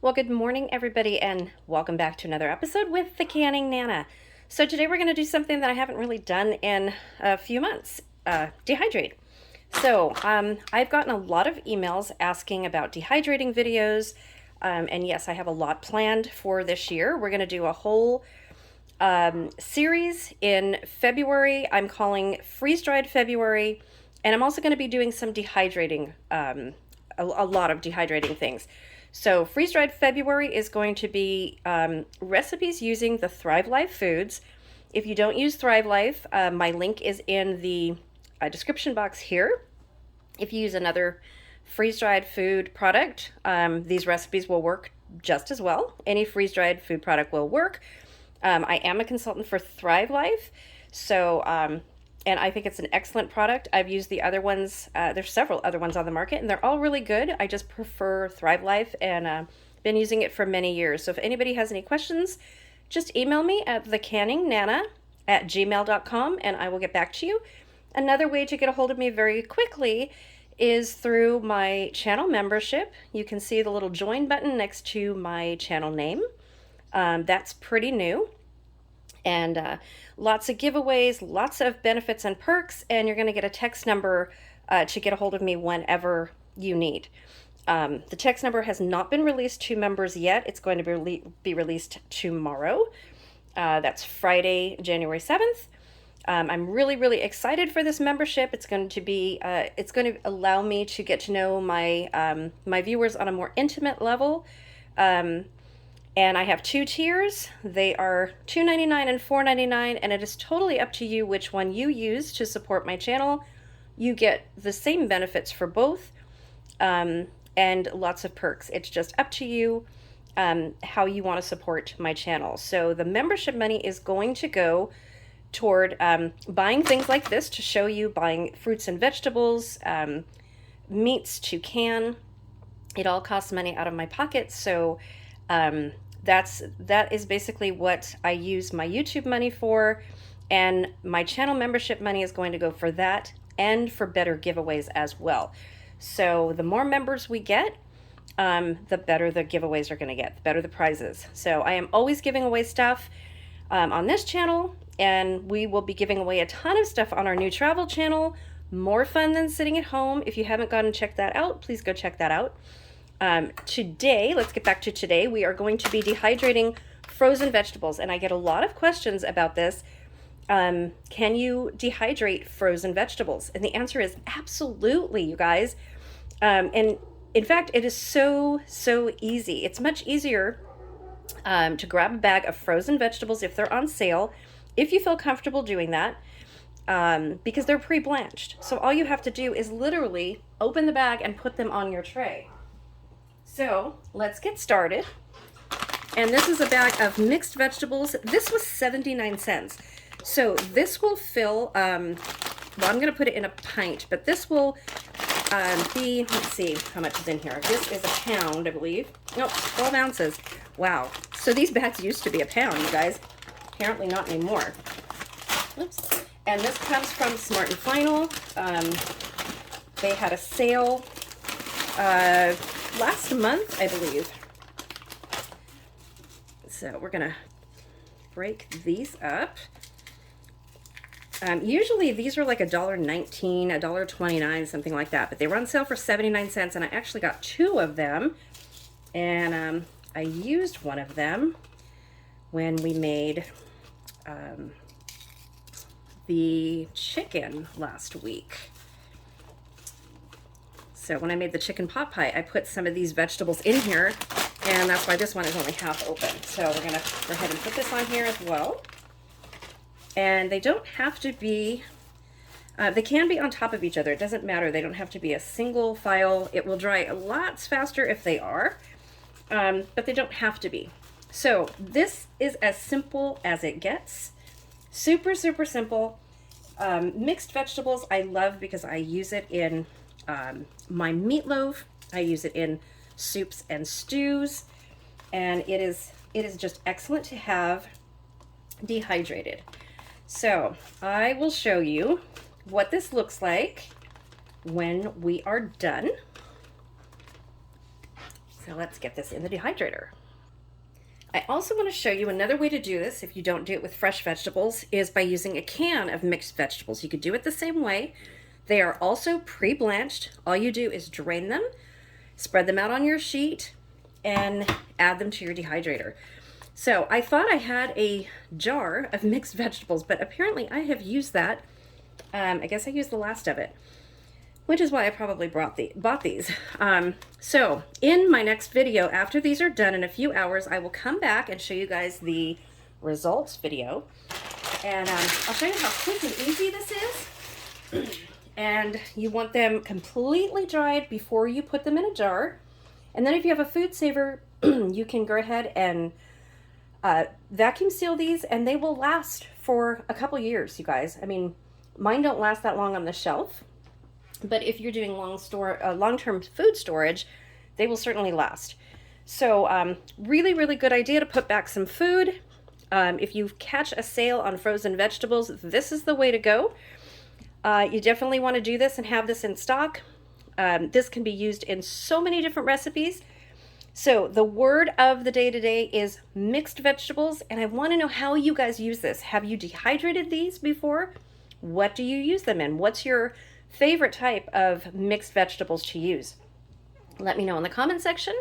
Well, good morning, everybody, and welcome back to another episode with the Canning Nana. So today we're going to do something that I haven't really done in a few months, dehydrate. So I've gotten a lot of emails asking about dehydrating videos, and yes, I have a lot planned for this year. We're going to do a whole series in February. I'm calling Freeze-Dried February, and I'm also going to be doing some dehydrating, a lot of dehydrating things. So Freeze-Dried February is going to be recipes using the Thrive Life foods. If you don't use Thrive Life, my link is in the description box here. If you use another freeze-dried food product, these recipes will work just as well. Any freeze-dried food product will work. I am a consultant for Thrive Life, so and I think it's an excellent product. I've used the other ones. There's several other ones on the market, and they're all really good. I just prefer Thrive Life, and been using it for many years. So if anybody has any questions, just email me at thecanningnana@gmail.com, and I will get back to you. Another way to get a hold of me very quickly is through my channel membership. You can see the little join button next to my channel name. That's pretty new. And lots of giveaways, lots of benefits and perks, and you're going to get a text number to get a hold of me whenever you need. The text number has not been released to members yet. It's going to be released tomorrow. That's Friday, January 7th. I'm really, really excited for this membership. It's going to allow me to get to know my my viewers on a more intimate level. And I have two tiers. They are $2.99 and $4.99, and it is totally up to you which one you use to support my channel. You get the same benefits for both, and lots of perks. It's just up to you how you want to support my channel. So the membership money is going to go toward buying things like this to show you, buying fruits and vegetables, meats to can. It all costs money out of my pocket, so that is basically what I use my YouTube money for, and my channel membership money is going to go for that and for better giveaways as well. So the more members we get, the better the giveaways are going to get, the better the prizes. So I am always giving away stuff on this channel, and we will be giving away a ton of stuff on our new travel channel. More fun than sitting at home. If you haven't gone and checked that out, please go check that out. Today, let's get back to today. We are going to be dehydrating frozen vegetables, and I get a lot of questions about this. Can you dehydrate frozen vegetables? And the answer is absolutely, you guys. And in fact, it is so easy. It's much easier to grab a bag of frozen vegetables if they're on sale, if you feel comfortable doing that, because they're pre-blanched. So all you have to do is literally open the bag and put them on your tray. So let's get started. And this is a bag of mixed vegetables. This was 79 cents. So this will fill, well, I'm going to put it in a pint, but this will be, let's see how much is in here. This is a pound, I believe. Nope, 12 ounces. Wow. So these bags used to be a pound, you guys. Apparently not anymore. Oops. And this comes from Smart and Final. They had a sale last month, I believe. So we're gonna break these up. Usually these are like $1.19, $1.29, something like that, but they were on sale for 79 cents, and I actually got two of them, and I used one of them when we made the chicken last week. So when I made the chicken pot pie, I put some of these vegetables in here, and that's why this one is only half open. So we're gonna go ahead and put this on here as well. And they don't have to be, they can be on top of each other. It doesn't matter. They don't have to be a single file. It will dry lots faster if they are, but they don't have to be. So this is as simple as it gets. Super simple. Mixed vegetables I love because I use it in my meatloaf. I use it in soups and stews, and it is just excellent to have dehydrated. So I will show you what this looks like when we are done. So let's get this in the dehydrator. I also want to show you another way to do this, if you don't do it with fresh vegetables, is by using a can of mixed vegetables. You could do it the same way. They are also pre-blanched. All you do is drain them, spread them out on your sheet, and add them to your dehydrator. So I thought I had a jar of mixed vegetables, but apparently I have used that. I guess I used the last of it, which is why I probably bought these. So in my next video, after these are done in a few hours, I will come back and show you guys the results video. And I'll show you how quick and easy this is. And you want them completely dried before you put them in a jar. And then if you have a food saver, you can go ahead and vacuum seal these, and they will last for a couple years, you guys. I mean, mine don't last that long on the shelf. But if you're doing long-term food storage, they will certainly last. So really, really good idea to put back some food. If you catch a sale on frozen vegetables, this is the way to go. You definitely want to do this and have this in stock. This can be used in so many different recipes. So the word of the day today is mixed vegetables, and I want to know how you guys use this. Have you dehydrated these before? What do you use them in? What's your favorite type of mixed vegetables to use? Let me know in the comment section.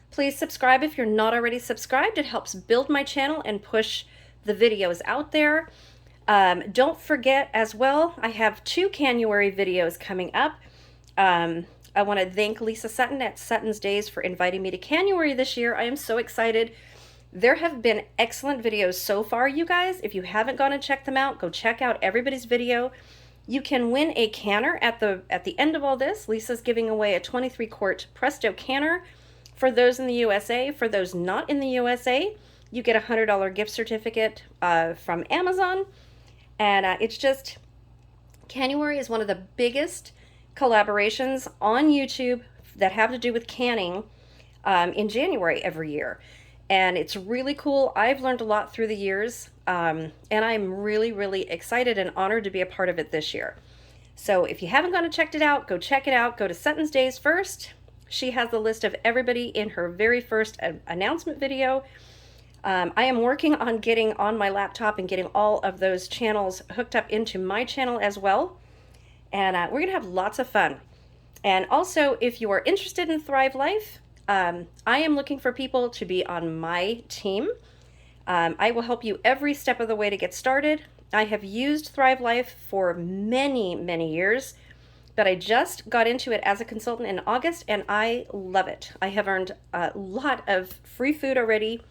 Please subscribe if you're not already subscribed. It helps build my channel and push the videos out there. Don't forget as well, I have 2 Canuary videos coming up. I want to thank Lisa Sutton at Sutton's Days for inviting me to Canuary this year. I am so excited. There have been excellent videos so far, you guys. If you haven't gone and checked them out, go check out everybody's video. You can win a canner at the end of all this. Lisa's giving away a 23-quart Presto canner for those in the USA. For those not in the USA, you get a $100 gift certificate from Amazon. And it's just, Canuary is one of the biggest collaborations on YouTube that have to do with canning in January every year. And it's really cool. I've learned a lot through the years, and I'm really, really excited and honored to be a part of it this year. So if you haven't gone and checked it out, go check it out. Go to Sutton's Days first. She has the list of everybody in her very first announcement video. I am working on getting on my laptop and getting all of those channels hooked up into my channel as well. And we're going to have lots of fun. And also, if you are interested in Thrive Life, I am looking for people to be on my team. I will help you every step of the way to get started. I have used Thrive Life for many, many years, but I just got into it as a consultant in August, and I love it. I have earned a lot of free food already,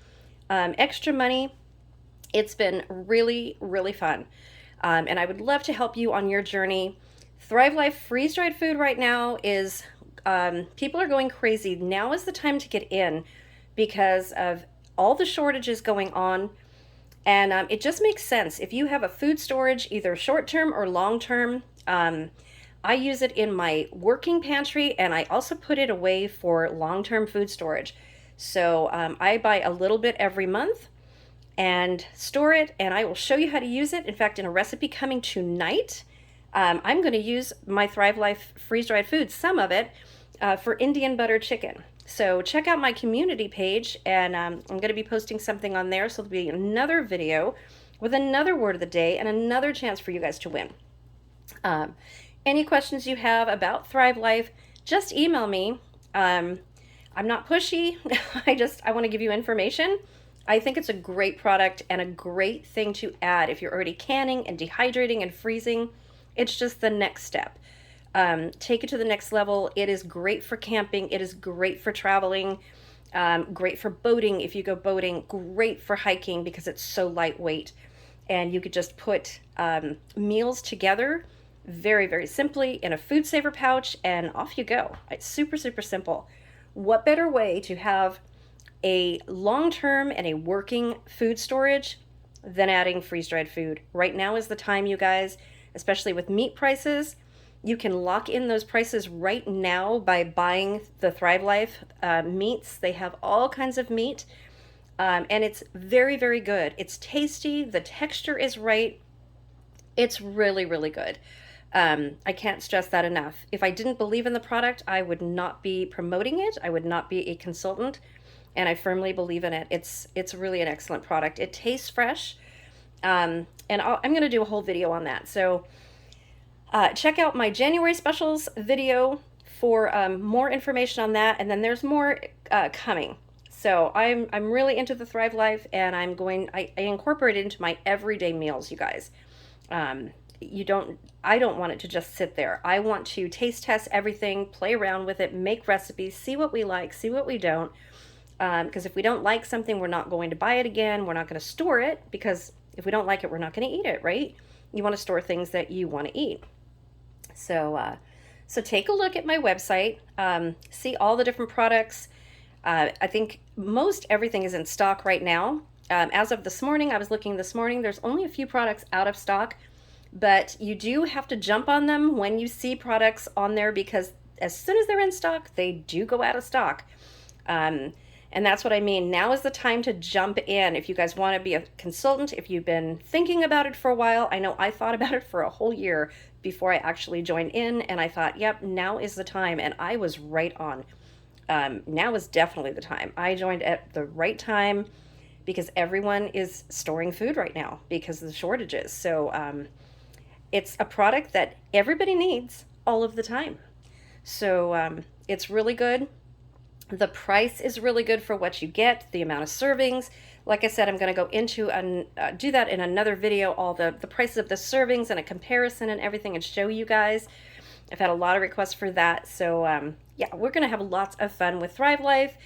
extra money. It's been really, really fun. And I would love to help you on your journey. Thrive Life freeze-dried food right now is, people are going crazy. Now is the time to get in because of all the shortages going on. And it just makes sense. If you have a food storage, either short-term or long-term, I use it in my working pantry, and I also put it away for long-term food storage. So I buy a little bit every month and store it, and I will show you how to use it. In fact, in a recipe coming tonight, I'm going to use my Thrive Life freeze-dried food, some of it, for Indian butter chicken. So check out my community page, and I'm going to be posting something on there, so there'll be another video with another word of the day and another chance for you guys to win. Any questions you have about Thrive Life, just email me. I'm not pushy. I want to give you information. I think it's a great product and a great thing to add if you're already canning and dehydrating and freezing. It's just the next step. Take it to the next level. It is great for camping. It is great for traveling. Great for boating if you go boating. Great for hiking because it's so lightweight. And you could just put meals together very, very simply in a food saver pouch, and off you go. It's super, super simple. What better way to have a long-term and a working food storage than adding freeze-dried food? Right now is the time, you guys, especially with meat prices. You can lock in those prices right now by buying the Thrive Life meats. They have all kinds of meat, and it's very, very good. It's tasty. The texture is right. It's really, really good. I can't stress that enough. If I didn't believe in the product, I would not be promoting it. I would not be a consultant, and I firmly believe in it. It's really an excellent product. It tastes fresh, and I'm going to do a whole video on that. So check out my January specials video for more information on that, and then there's more coming. So I'm really into the Thrive Life, and I incorporate it into my everyday meals, you guys. I don't want it to just sit there. I want to taste test everything, play around with it, make recipes, see what we like, see what we don't. Because if we don't like something, we're not going to buy it again. We're not going to store it, because if we don't like it, we're not going to eat it, right? You want to store things that you want to eat. So take a look at my website, see all the different products. I think most everything is in stock right now. As of this morning, I was looking this morning, there's only a few products out of stock, but you do have to jump on them when you see products on there, because as soon as they're in stock, they do go out of stock. And that's what I mean. Now is the time to jump in. If you guys want to be a consultant, if you've been thinking about it for a while, I know I thought about it for a whole year before I actually joined in, and I thought, yep, now is the time, and I was right on. Now is definitely the time. I joined at the right time because everyone is storing food right now because of the shortages. So it's a product that everybody needs all of the time. So it's really good. The price is really good for what you get, the amount of servings. Like I said, I'm going to go into and do that in another video, all the prices of the servings and a comparison and everything, and show you guys. I've had a lot of requests for that. So yeah, we're going to have lots of fun with Thrive Life,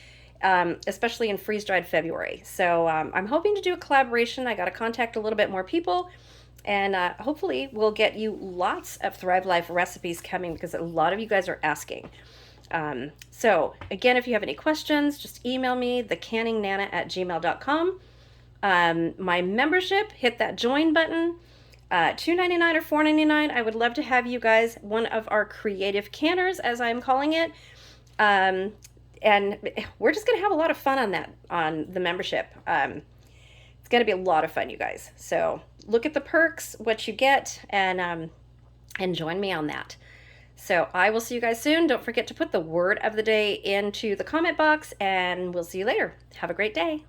especially in freeze-dried February. So I'm hoping to do a collaboration. I got to contact a little bit more people, and hopefully we'll get you lots of Thrive Life recipes coming, because a lot of you guys are asking. So again, if you have any questions, just email me, thecanningnana@gmail.com. My membership, hit that join button, $2.99 or $4.99. I would love to have you guys one of our creative canners, as I'm calling it. And we're just going to have a lot of fun on that, on the membership. It's going to be a lot of fun, you guys. So look at the perks, what you get, and join me on that. So I will see you guys soon. Don't forget to put the word of the day into the comment box, and we'll see you later. Have a great day.